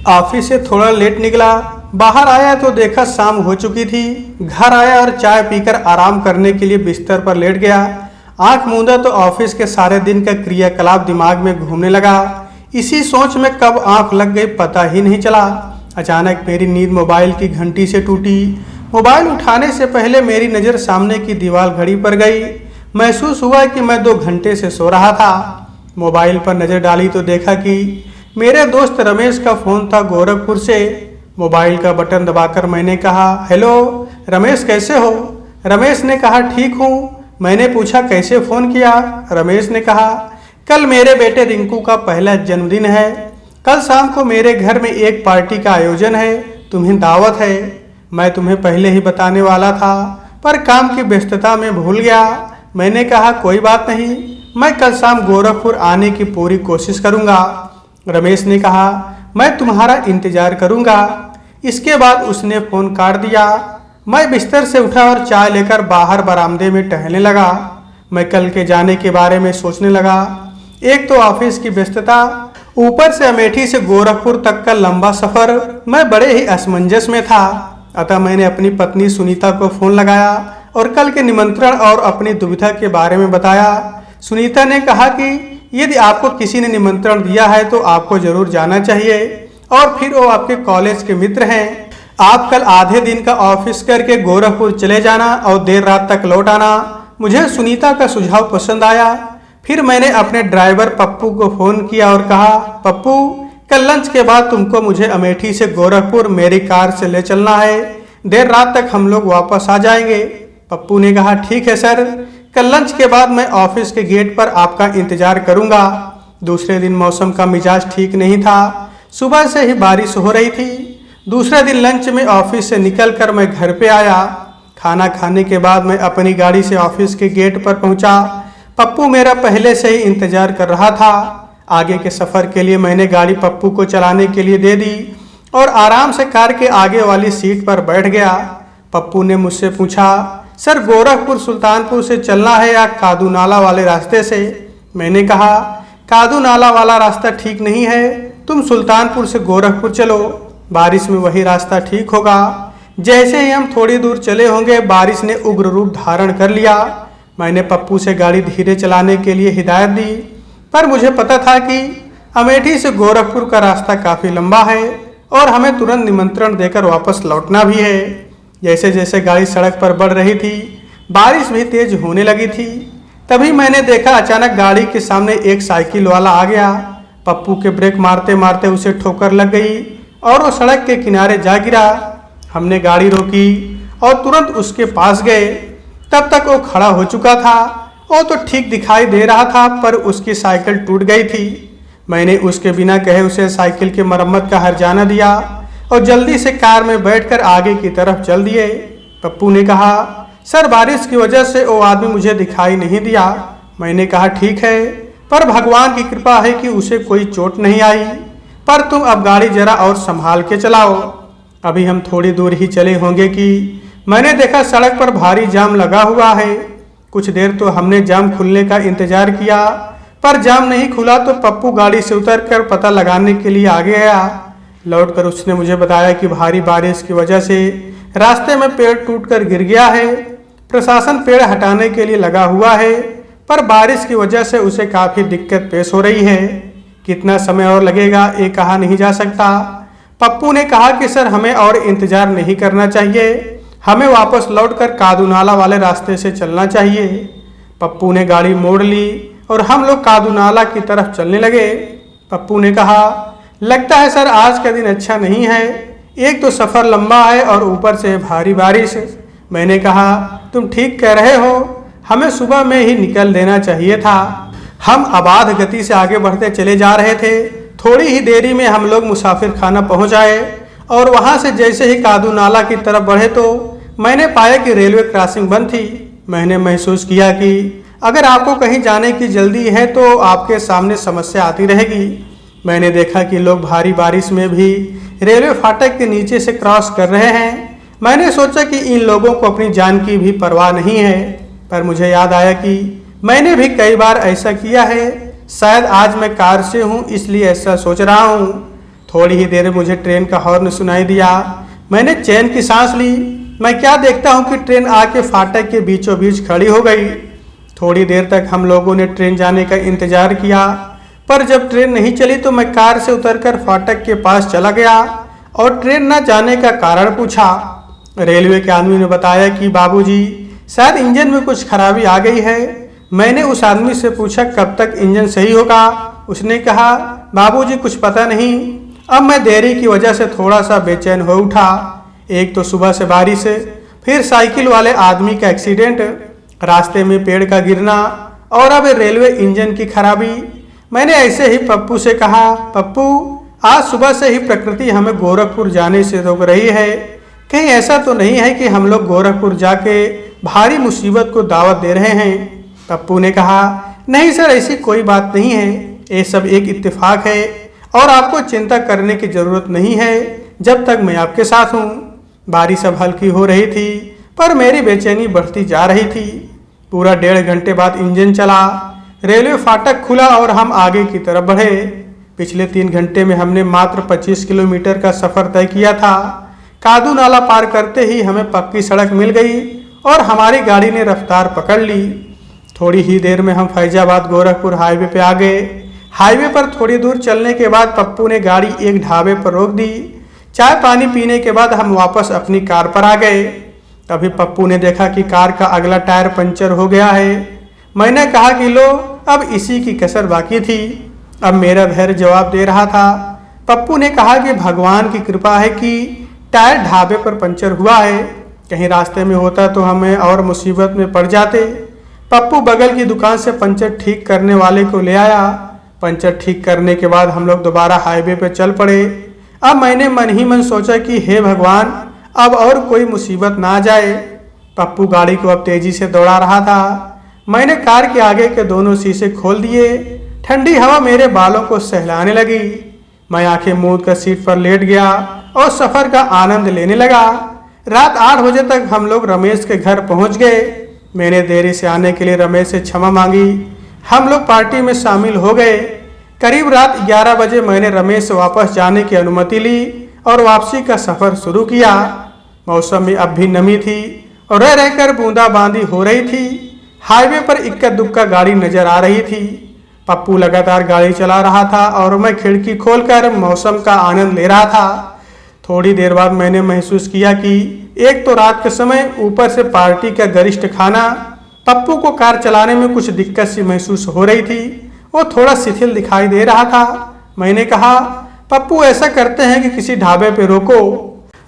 Office से थोड़ा late निकला। बाहर आया तो देखा शाम हो चुकी थी। घर आया और चाय पीकर आराम करने के लिए बिस्तर पर लेट गया। आंख मूंदा तो ऑफिस के सारे दिन का क्रियाकलाप दिमाग में घूमने लगा। इसी सोच में कब आंख लग गई पता ही नहीं चला। अचानक मेरी नींद मोबाइल की घंटी से टूटी। मोबाइल उठाने से पहले मेरी नज़र सामने की दीवार घड़ी पर गई। महसूस हुआ कि मैं 2 घंटे से सो रहा था। मोबाइल पर नज़र डाली तो देखा कि मेरे दोस्त रमेश का फ़ोन था गोरखपुर से। मोबाइल का बटन दबाकर मैंने कहा, हेलो रमेश, कैसे हो? रमेश ने कहा, ठीक हूँ। मैंने पूछा, कैसे फ़ोन किया? रमेश ने कहा, कल मेरे बेटे रिंकू का पहला जन्मदिन है। कल शाम को मेरे घर में एक पार्टी का आयोजन है, तुम्हें दावत है। मैं तुम्हें पहले ही बताने वाला था पर काम की व्यस्तता में भूल गया। मैंने कहा, कोई बात नहीं, मैं कल शाम गोरखपुर आने की पूरी कोशिश करूँगा। रमेश ने कहा, मैं तुम्हारा इंतजार करूँगा। इसके बाद उसने फ़ोन काट दिया। मैं बिस्तर से उठा और चाय लेकर बाहर बरामदे में टहलने लगा। मैं कल के जाने के बारे में सोचने लगा। एक तो ऑफिस की व्यस्तता, ऊपर से अमेठी से गोरखपुर तक का लंबा सफ़र। मैं बड़े ही असमंजस में था। अतः मैंने अपनी पत्नी सुनीता को फ़ोन लगाया और कल के निमंत्रण और अपनी दुविधा के बारे में बताया। सुनीता ने कहा कि यदि आपको किसी ने निमंत्रण दिया है तो आपको जरूर जाना चाहिए, और फिर वो आपके कॉलेज के मित्र हैं। आप कल आधे दिन का ऑफिस करके गोरखपुर चले जाना और देर रात तक लौट आना। मुझे सुनीता का सुझाव पसंद आया। फिर मैंने अपने ड्राइवर पप्पू को फ़ोन किया और कहा, पप्पू, कल लंच के बाद तुमको मुझे अमेठी से गोरखपुर मेरी कार से ले चलना है। देर रात तक हम लोग वापस आ जाएंगे। पप्पू ने कहा, ठीक है सर, कल लंच के बाद मैं ऑफिस के गेट पर आपका इंतजार करूंगा। दूसरे दिन मौसम का मिजाज ठीक नहीं था। सुबह से ही बारिश हो रही थी। दूसरे दिन लंच में ऑफिस से निकलकर मैं घर पे आया। खाना खाने के बाद मैं अपनी गाड़ी से ऑफिस के गेट पर पहुंचा। पप्पू मेरा पहले से ही इंतजार कर रहा था। आगे के सफ़र के लिए मैंने गाड़ी पप्पू को चलाने के लिए दे दी और आराम से कार के आगे वाली सीट पर बैठ गया। पप्पू ने मुझसे पूछा, सर गोरखपुर सुल्तानपुर से चलना है या कादू नाला वाले रास्ते से? मैंने कहा, कादू नाला वाला रास्ता ठीक नहीं है, तुम सुल्तानपुर से गोरखपुर चलो, बारिश में वही रास्ता ठीक होगा। जैसे ही हम थोड़ी दूर चले होंगे बारिश ने उग्र रूप धारण कर लिया। मैंने पप्पू से गाड़ी धीरे चलाने के लिए हिदायत दी, पर मुझे पता था कि अमेठी से गोरखपुर का रास्ता काफ़ी लंबा है और हमें तुरंत निमंत्रण देकर वापस लौटना भी है। जैसे जैसे गाड़ी सड़क पर बढ़ रही थी बारिश भी तेज होने लगी थी। तभी मैंने देखा अचानक गाड़ी के सामने एक साइकिल वाला आ गया। पप्पू के ब्रेक मारते मारते उसे ठोकर लग गई और वो सड़क के किनारे जा गिरा। हमने गाड़ी रोकी और तुरंत उसके पास गए। तब तक वो खड़ा हो चुका था। वो तो ठीक दिखाई दे रहा था पर उसकी साइकिल टूट गई थी। मैंने उसके बिना कहे उसे साइकिल की मरम्मत का हर्जाना दिया और जल्दी से कार में बैठकर आगे की तरफ चल दिए। पप्पू ने कहा, सर बारिश की वजह से वो आदमी मुझे दिखाई नहीं दिया। मैंने कहा, ठीक है, पर भगवान की कृपा है कि उसे कोई चोट नहीं आई। पर तुम अब गाड़ी जरा और संभाल के चलाओ। अभी हम थोड़ी दूर ही चले होंगे कि मैंने देखा सड़क पर भारी जाम लगा हुआ है। कुछ देर तो हमने जाम खुलने का इंतजार किया, पर जाम नहीं खुला तो पप्पू गाड़ी से उतरकर पता लगाने के लिए आगे गया। लौटकर उसने मुझे बताया कि भारी बारिश की वजह से रास्ते में पेड़ टूटकर गिर गया है। प्रशासन पेड़ हटाने के लिए लगा हुआ है, पर बारिश की वजह से उसे काफ़ी दिक्कत पेश हो रही है। कितना समय और लगेगा ये कहा नहीं जा सकता। पप्पू ने कहा कि सर हमें और इंतजार नहीं करना चाहिए, हमें वापस लौटकर कादू नाला वाले रास्ते से चलना चाहिए। पप्पू ने गाड़ी मोड़ ली और हम लोग कादू नाला की तरफ चलने लगे। पप्पू ने कहा, लगता है सर आज का दिन अच्छा नहीं है, एक तो सफ़र लंबा है और ऊपर से भारी बारिश। मैंने कहा, तुम ठीक कह रहे हो, हमें सुबह में ही निकल देना चाहिए था। हम अबाध गति से आगे बढ़ते चले जा रहे थे। थोड़ी ही देरी में हम लोग मुसाफिर खाना पहुँच आए और वहाँ से जैसे ही कादू नाला की तरफ बढ़े तो मैंने पाया कि रेलवे क्रॉसिंग बंद थी। मैंने महसूस किया कि अगर आपको कहीं जाने की जल्दी है तो आपके सामने समस्या आती रहेगी। मैंने देखा कि लोग भारी बारिश में भी रेलवे फाटक के नीचे से क्रॉस कर रहे हैं। मैंने सोचा कि इन लोगों को अपनी जान की भी परवाह नहीं है, पर मुझे याद आया कि मैंने भी कई बार ऐसा किया है। शायद आज मैं कार से हूँ इसलिए ऐसा सोच रहा हूँ। थोड़ी ही देर में मुझे ट्रेन का हॉर्न सुनाई दिया। मैंने चैन की सांस ली। मैं क्या देखता हूँ कि ट्रेन आके फाटक के बीचों बीच खड़ी हो गई। थोड़ी देर तक हम लोगों ने ट्रेन जाने का इंतजार किया, पर जब ट्रेन नहीं चली तो मैं कार से उतरकर फाटक के पास चला गया और ट्रेन न जाने का कारण पूछा। रेलवे के आदमी ने बताया कि बाबूजी, शायद इंजन में कुछ खराबी आ गई है। मैंने उस आदमी से पूछा कब तक इंजन सही होगा। उसने कहा, बाबूजी कुछ पता नहीं। अब मैं देरी की वजह से थोड़ा सा बेचैन हो उठा। एक तो सुबह से बारिश, फिर साइकिल वाले आदमी का एक्सीडेंट, रास्ते में पेड़ का गिरना और अब रेलवे इंजन की खराबी। मैंने ऐसे ही पप्पू से कहा, पप्पू आज सुबह से ही प्रकृति हमें गोरखपुर जाने से रोक रही है। कहीं ऐसा तो नहीं है कि हम लोग गोरखपुर जाके भारी मुसीबत को दावत दे रहे हैं। पप्पू ने कहा, नहीं सर, ऐसी कोई बात नहीं है। ये सब एक इत्तेफाक है और आपको चिंता करने की जरूरत नहीं है जब तक मैं आपके साथ हूँ। बारिश अब हल्की हो रही थी पर मेरी बेचैनी बढ़ती जा रही थी। पूरा 1.5 घंटे बाद इंजन चला, रेलवे फाटक खुला और हम आगे की तरफ बढ़े। पिछले 3 घंटे में हमने मात्र 25 किलोमीटर का सफर तय किया था। कादू नाला पार करते ही हमें पक्की सड़क मिल गई और हमारी गाड़ी ने रफ्तार पकड़ ली। थोड़ी ही देर में हम फैजाबाद गोरखपुर हाईवे पे आ गए। हाईवे पर थोड़ी दूर चलने के बाद पप्पू ने गाड़ी एक ढाबे पर रोक दी। चाय पानी पीने के बाद हम वापस अपनी कार पर आ गए। तभी पप्पू ने देखा कि कार का अगला टायर पंचर हो गया है। मैंने कहा कि लो, अब इसी की कसर बाकी थी। अब मेरा धैर्य जवाब दे रहा था। पप्पू ने कहा कि भगवान की कृपा है कि टायर ढाबे पर पंचर हुआ है, कहीं रास्ते में होता तो हमें और मुसीबत में पड़ जाते। पप्पू बगल की दुकान से पंचर ठीक करने वाले को ले आया। पंचर ठीक करने के बाद हम लोग दोबारा हाईवे पर चल पड़े। अब मैंने मन ही मन सोचा कि हे भगवान, अब और कोई मुसीबत ना आ जाए। पप्पू गाड़ी को अब तेजी से दौड़ा रहा था। मैंने कार के आगे के दोनों शीशे खोल दिए। ठंडी हवा मेरे बालों को सहलाने लगी। मैं आंखें मूंद कर सीट पर लेट गया और सफर का आनंद लेने लगा। रात 8 बजे तक हम लोग रमेश के घर पहुंच गए। मैंने देरी से आने के लिए रमेश से क्षमा मांगी। हम लोग पार्टी में शामिल हो गए। करीब रात 11 बजे मैंने रमेश से वापस जाने की अनुमति ली और वापसी का सफर शुरू किया। मौसम में अब भी नमी थी और रह रहकर बूंदाबांदी हो रही थी। हाईवे पर इक्का दुक्का गाड़ी नजर आ रही थी। पप्पू लगातार गाड़ी चला रहा था और मैं खिड़की खोलकर मौसम का आनंद ले रहा था। थोड़ी देर बाद मैंने महसूस किया कि एक तो रात के समय, ऊपर से पार्टी का गरिष्ठ खाना। पप्पू को कार चलाने में कुछ दिक्कत सी महसूस हो रही थी। वो थोड़ा शिथिल दिखाई दे रहा था। मैंने कहा, पप्पू ऐसा करते हैं कि किसी ढाबे पे रोको,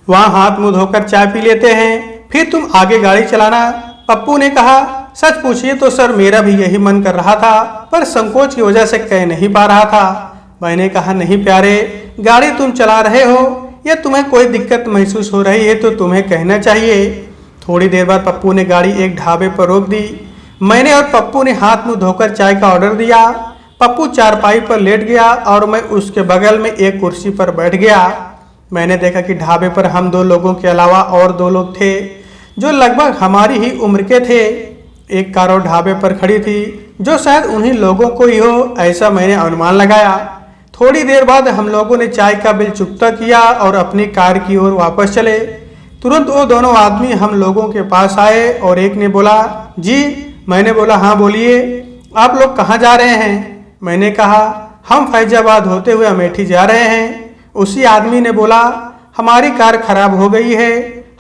वहाँ हाथ मुंह धोकर चाय पी लेते हैं, फिर तुम आगे गाड़ी चलाना। पप्पू ने कहा, सच पूछिए तो सर मेरा भी यही मन कर रहा था, पर संकोच की वजह से कह नहीं पा रहा था। मैंने कहा, नहीं प्यारे, गाड़ी तुम चला रहे हो या तुम्हें कोई दिक्कत महसूस हो रही है तो तुम्हें कहना चाहिए। थोड़ी देर बाद पप्पू ने गाड़ी एक ढाबे पर रोक दी। मैंने और पप्पू ने हाथ मुंह धोकर चाय का ऑर्डर दिया। पप्पू चारपाई पर लेट गया और मैं उसके बगल में एक कुर्सी पर बैठ गया। मैंने देखा कि ढाबे पर हम 2 लोगों के अलावा और 2 लोग थे जो लगभग हमारी ही उम्र के थे। एक कार और ढाबे पर खड़ी थी जो शायद उन्हीं लोगों को ही हो, ऐसा मैंने अनुमान लगाया। थोड़ी देर बाद हम लोगों ने चाय का बिल चुकता किया और अपनी कार की ओर वापस चले। तुरंत वो दोनों आदमी हम लोगों के पास आए और एक ने बोला, जी। मैंने बोला, हाँ बोलिए, आप लोग कहाँ जा रहे हैं? मैंने कहा, हम फैजाबाद होते हुए अमेठी जा रहे हैं। उसी आदमी ने बोला, हमारी कार खराब हो गई है,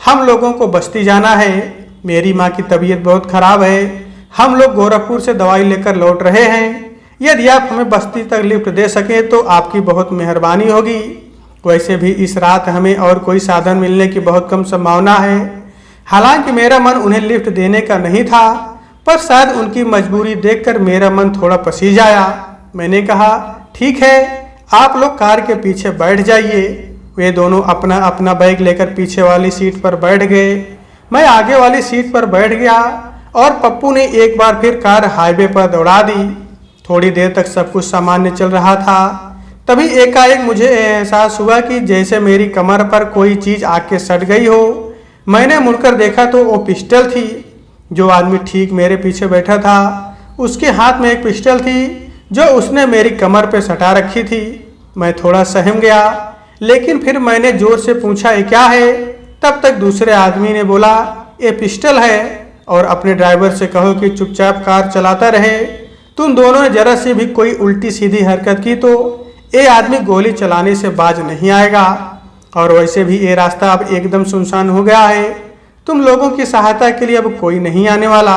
हम लोगों को बस्ती जाना है। मेरी माँ की तबीयत बहुत खराब है, हम लोग गोरखपुर से दवाई लेकर लौट रहे हैं। यदि आप हमें बस्ती तक लिफ्ट दे सकें तो आपकी बहुत मेहरबानी होगी। वैसे भी इस रात हमें और कोई साधन मिलने की बहुत कम संभावना है। हालांकि मेरा मन उन्हें लिफ्ट देने का नहीं था, पर शायद उनकी मजबूरी देखकर मेरा मन थोड़ा पसीज आया। मैंने कहा, ठीक है, आप लोग कार के पीछे बैठ जाइए। वे दोनों अपना अपना बैग लेकर पीछे वाली सीट पर बैठ गए। मैं आगे वाली सीट पर बैठ गया और पप्पू ने एक बार फिर कार हाईवे पर दौड़ा दी। थोड़ी देर तक सब कुछ सामान्य चल रहा था। तभी एकाएक मुझे एहसास हुआ कि जैसे मेरी कमर पर कोई चीज़ आके सट गई हो। मैंने मुड़कर देखा तो वो पिस्टल थी। जो आदमी ठीक मेरे पीछे बैठा था उसके हाथ में एक पिस्टल थी जो उसने मेरी कमर पे सटा रखी थी। मैं थोड़ा सहम गया। लेकिन फिर मैंने जोर से पूछा ये क्या है। तब तक दूसरे आदमी ने बोला ये पिस्टल है और अपने ड्राइवर से कहो कि चुपचाप कार चलाता रहे। तुम दोनों ने जरा से भी कोई उल्टी सीधी हरकत की तो ये आदमी गोली चलाने से बाज नहीं आएगा। और वैसे भी ये रास्ता अब एकदम सुनसान हो गया है। तुम लोगों की सहायता के लिए अब कोई नहीं आने वाला।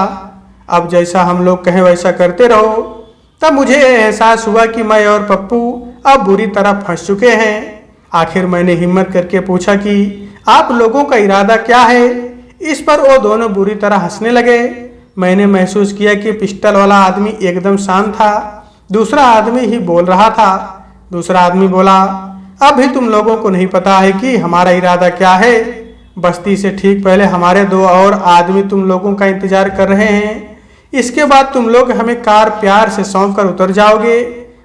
अब जैसा हम लोग कहें वैसा करते रहो। तब मुझे एहसास हुआ कि मैं और पप्पू अब बुरी तरह फंस चुके हैं। आखिर मैंने हिम्मत करके पूछा कि आप लोगों का इरादा क्या है। इस पर वो दोनों बुरी तरह हंसने लगे। मैंने महसूस किया कि पिस्टल वाला आदमी एकदम शांत था, दूसरा आदमी ही बोल रहा था। दूसरा आदमी बोला, अब भी तुम लोगों को नहीं पता है कि हमारा इरादा क्या है। बस्ती से ठीक पहले हमारे 2 और आदमी तुम लोगों का इंतजार कर रहे हैं। इसके बाद तुम लोग हमें कार प्यार से सौंप कर उतर जाओगे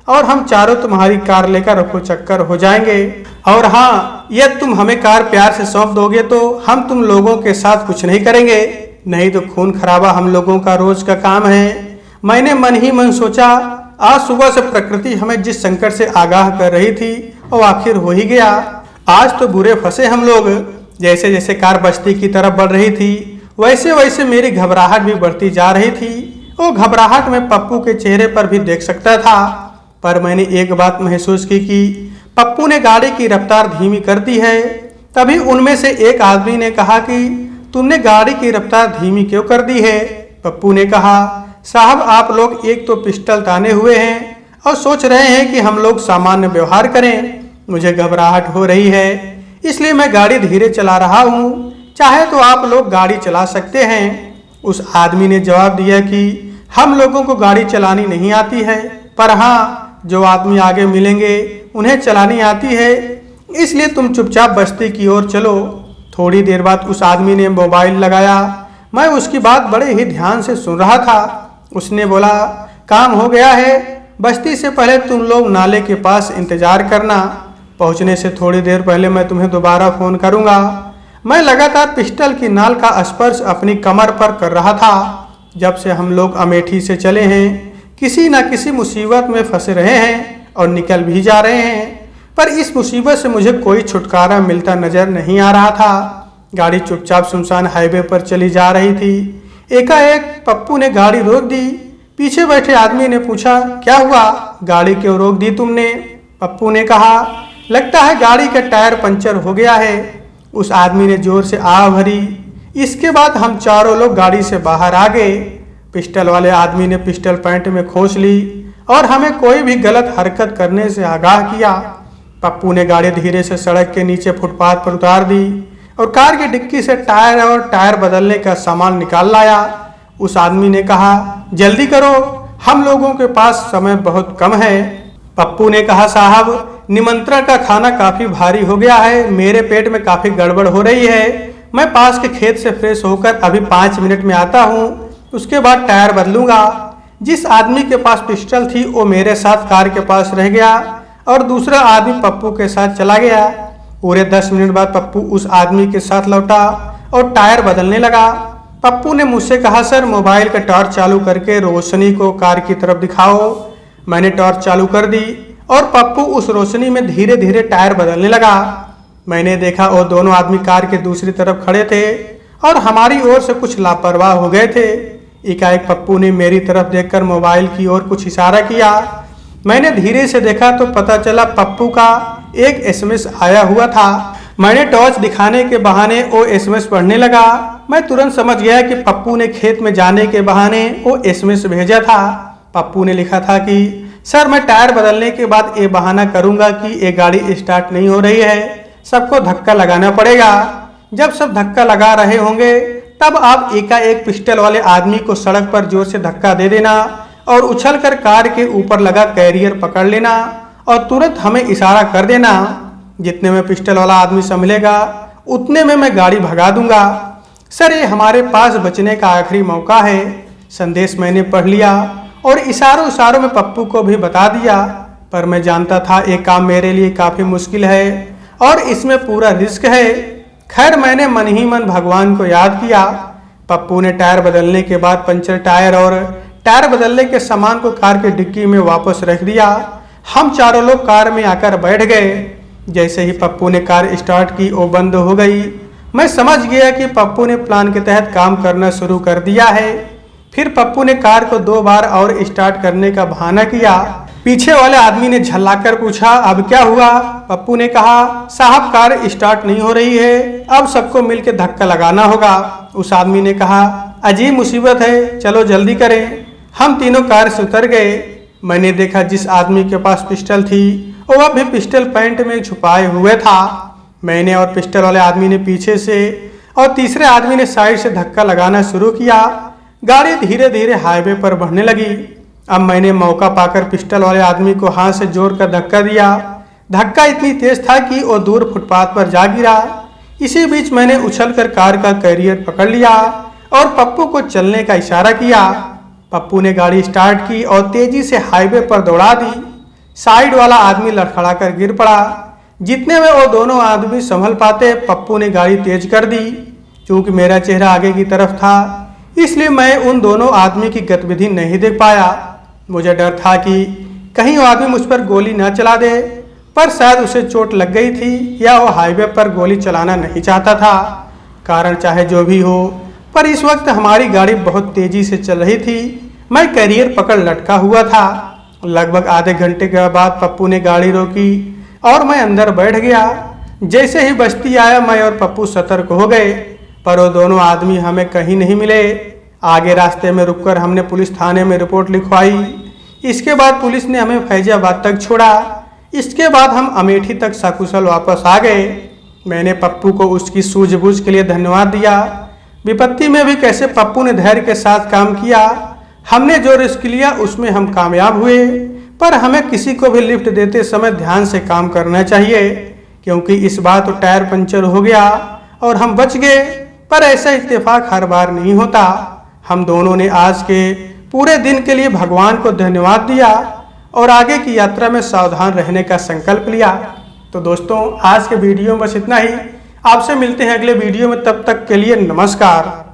और हम चारों तुम्हारी कार लेकर रफो चक्कर हो जाएंगे। और हाँ, यदि तुम हमें कार प्यार से सौंप दोगे तो हम तुम लोगों के साथ कुछ नहीं करेंगे, नहीं तो खून खराबा हम लोगों का रोज का काम है। मैंने मन ही मन सोचा, आज सुबह से प्रकृति हमें जिस संकट से आगाह कर रही थी वो आखिर हो ही गया। आज तो बुरे फंसे हम लोग। जैसे जैसे कार बस्ती की तरफ बढ़ रही थी वैसे वैसे मेरी घबराहट भी बढ़ती जा रही थी। वो घबराहट में पप्पू के चेहरे पर भी देख सकता था। पर मैंने एक बात महसूस की कि पप्पू ने गाड़ी की रफ्तार धीमी कर दी है। तभी उनमें से एक आदमी ने कहा कि तुमने गाड़ी की रफ्तार धीमी क्यों कर दी है। पप्पू ने कहा, साहब आप लोग एक तो पिस्टल ताने हुए हैं और सोच रहे हैं कि हम लोग सामान्य व्यवहार करें। मुझे घबराहट हो रही है इसलिए मैं गाड़ी धीरे चला रहा हूँ, चाहे तो आप लोग गाड़ी चला सकते हैं। उस आदमी ने जवाब दिया कि हम लोगों को गाड़ी चलानी नहीं आती है, पर हाँ जो आदमी आगे मिलेंगे उन्हें चलानी आती है, इसलिए तुम चुपचाप बस्ती की ओर चलो। थोड़ी देर बाद उस आदमी ने मोबाइल लगाया। मैं उसकी बात बड़े ही ध्यान से सुन रहा था। उसने बोला, काम हो गया है, बस्ती से पहले तुम लोग नाले के पास इंतजार करना, पहुंचने से थोड़ी देर पहले मैं तुम्हें दोबारा फोन करूंगा। मैं लगातार पिस्टल की नाल का स्पर्श अपनी कमर पर कर रहा था। जब से हम लोग अमेठी से चले हैं किसी न किसी मुसीबत में फंसे रहे हैं और निकल भी जा रहे हैं, पर इस मुसीबत से मुझे कोई छुटकारा मिलता नजर नहीं आ रहा था। गाड़ी चुपचाप सुनसान हाईवे पर चली जा रही थी। एकाएक पप्पू ने गाड़ी रोक दी। पीछे बैठे आदमी ने पूछा, क्या हुआ, गाड़ी क्यों रोक दी तुमने। पप्पू ने कहा, लगता है गाड़ी का टायर पंचर हो गया है। उस आदमी ने जोर से आह भरी। इसके बाद हम चारों लोग गाड़ी से बाहर आ गए। पिस्टल वाले आदमी ने पिस्टल पैंट में खोस ली और हमें कोई भी गलत हरकत करने से आगाह किया। पप्पू ने गाड़ी धीरे से सड़क के नीचे फुटपाथ पर उतार दी और कार की डिक्की से टायर और टायर बदलने का सामान निकाल लाया। उस आदमी ने कहा, जल्दी करो, हम लोगों के पास समय बहुत कम है। पप्पू ने कहा, साहब निमंत्रण का खाना काफी भारी हो गया है, मेरे पेट में काफी गड़बड़ हो रही है। मैं पास के खेत से फ्रेश होकर अभी 5 मिनट में आता हूँ, उसके बाद टायर बदलूंगा। जिस आदमी के पास पिस्टल थी वो मेरे साथ कार के पास रह गया और दूसरा आदमी पप्पू के साथ चला गया। पूरे 10 मिनट बाद पप्पू उस आदमी के साथ लौटा और टायर बदलने लगा। पप्पू ने मुझसे कहा, सर मोबाइल का टॉर्च चालू करके रोशनी को कार की तरफ दिखाओ। मैंने टॉर्च चालू कर दी और पप्पू उस रोशनी में धीरे धीरे टायर बदलने लगा। मैंने देखा वो दोनों आदमी कार के दूसरी तरफ खड़े थे और हमारी ओर से कुछ लापरवाह हो गए थे। एकाएक पप्पू ने मेरी तरफ देखकर मोबाइल की ओर कुछ इशारा किया। मैंने धीरे से देखा तो पता चला पप्पू का एक एसएमएस आया हुआ था। मैंने टॉर्च दिखाने के बहाने वो एसएमएस पढ़ने लगा। मैं तुरंत समझ गया कि पप्पू ने खेत में जाने के बहाने वो एसएमएस भेजा था। पप्पू ने लिखा था कि सर मैं टायर बदलने के बाद ये बहाना करूंगा कि ये गाड़ी स्टार्ट नहीं हो रही है, सबको धक्का लगाना पड़ेगा। जब सब धक्का लगा रहे होंगे तब आप एकाएक पिस्टल वाले आदमी को सड़क पर जोर से धक्का दे देना और उछलकर कार के ऊपर लगा कैरियर पकड़ लेना और तुरंत हमें इशारा कर देना। जितने में पिस्टल वाला आदमी संभलेगा उतने में मैं गाड़ी भगा दूंगा। सर ये हमारे पास बचने का आखिरी मौका है। संदेश मैंने पढ़ लिया और इशारों इशारों में पप्पू को भी बता दिया, पर मैं जानता था ये काम मेरे लिए काफ़ी मुश्किल है और इसमें पूरा रिस्क है। खैर मैंने मन ही मन भगवान को याद किया। पप्पू ने टायर बदलने के बाद पंचर टायर और टायर बदलने के सामान को कार की डिक्की में वापस रख दिया। हम चारों लोग कार में आकर बैठ गए। जैसे ही पप्पू ने कार स्टार्ट की वो बंद हो गई। मैं समझ गया कि पप्पू ने प्लान के तहत काम करना शुरू कर दिया है। फिर पप्पू ने कार को 2 बार और स्टार्ट करने का बहाना किया। पीछे वाले आदमी ने झल्लाकर पूछा, अब क्या हुआ? पप्पू ने कहा, साहब कार स्टार्ट नहीं हो रही है, अब सबको मिलकर धक्का लगाना होगा। उस आदमी ने कहा, अजीब मुसीबत है, चलो जल्दी करें। हम तीनों कार से उतर गए। मैंने देखा जिस आदमी के पास पिस्टल थी वह भी पिस्टल पैंट में छुपाए हुए था। मैंने और पिस्टल वाले आदमी ने पीछे से और तीसरे आदमी ने साइड से धक्का लगाना शुरू किया। गाड़ी धीरे धीरे हाईवे पर बढ़ने लगी। अब मैंने मौका पाकर पिस्टल वाले आदमी को हाथ से जोर कर धक्का दिया। धक्का इतनी तेज था कि वो दूर फुटपाथ पर जा गिरा। इसी बीच मैंने उछलकर कार का कैरियर पकड़ लिया और पप्पू को चलने का इशारा किया। पप्पू ने गाड़ी स्टार्ट की और तेजी से हाईवे पर दौड़ा दी। साइड वाला आदमी लड़खड़ाकर गिर पड़ा। जितने में वो दोनों आदमी संभल पाते, पप्पू ने गाड़ी तेज कर दी। क्योंकि मेरा चेहरा आगे की तरफ था, इसलिए मैं उन दोनों आदमी की गतिविधि नहीं देख पाया। मुझे डर था कि कहीं वो आदमी मुझ पर गोली न चला दे, पर शायद उसे चोट लग गई थी या वो हाईवे पर गोली चलाना नहीं चाहता था। कारण चाहे जो भी हो, पर इस वक्त हमारी गाड़ी बहुत तेजी से चल रही थी। मैं कैरियर पकड़ लटका हुआ था। लगभग आधे घंटे के बाद पप्पू ने गाड़ी रोकी और मैं अंदर बैठ गया। जैसे ही बस्ती आया, मैं और पप्पू सतर्क हो गए, पर वो दोनों आदमी हमें कहीं नहीं मिले। आगे रास्ते में रुककर हमने पुलिस थाने में रिपोर्ट लिखवाई। इसके बाद पुलिस ने हमें फैजाबाद तक छोड़ा। इसके बाद हम अमेठी तक सकुशल वापस आ गए। मैंने पप्पू को उसकी सूझबूझ के लिए धन्यवाद दिया। विपत्ति में भी कैसे पप्पू ने धैर्य के साथ काम किया। हमने जो रिस्क लिया उसमें हम कामयाब हुए, पर हमें किसी को भी लिफ्ट देते समय ध्यान से काम करना चाहिए, क्योंकि इस बार तो टायर पंचर हो गया और हम बच गए। पर ऐसा इत्तेफाक हर बार नहीं होता। हम दोनों ने आज के पूरे दिन के लिए भगवान को धन्यवाद दिया और आगे की यात्रा में सावधान रहने का संकल्प लिया। तो दोस्तों, आज के वीडियो में बस इतना ही। आपसे मिलते हैं अगले वीडियो में, तब तक के लिए नमस्कार।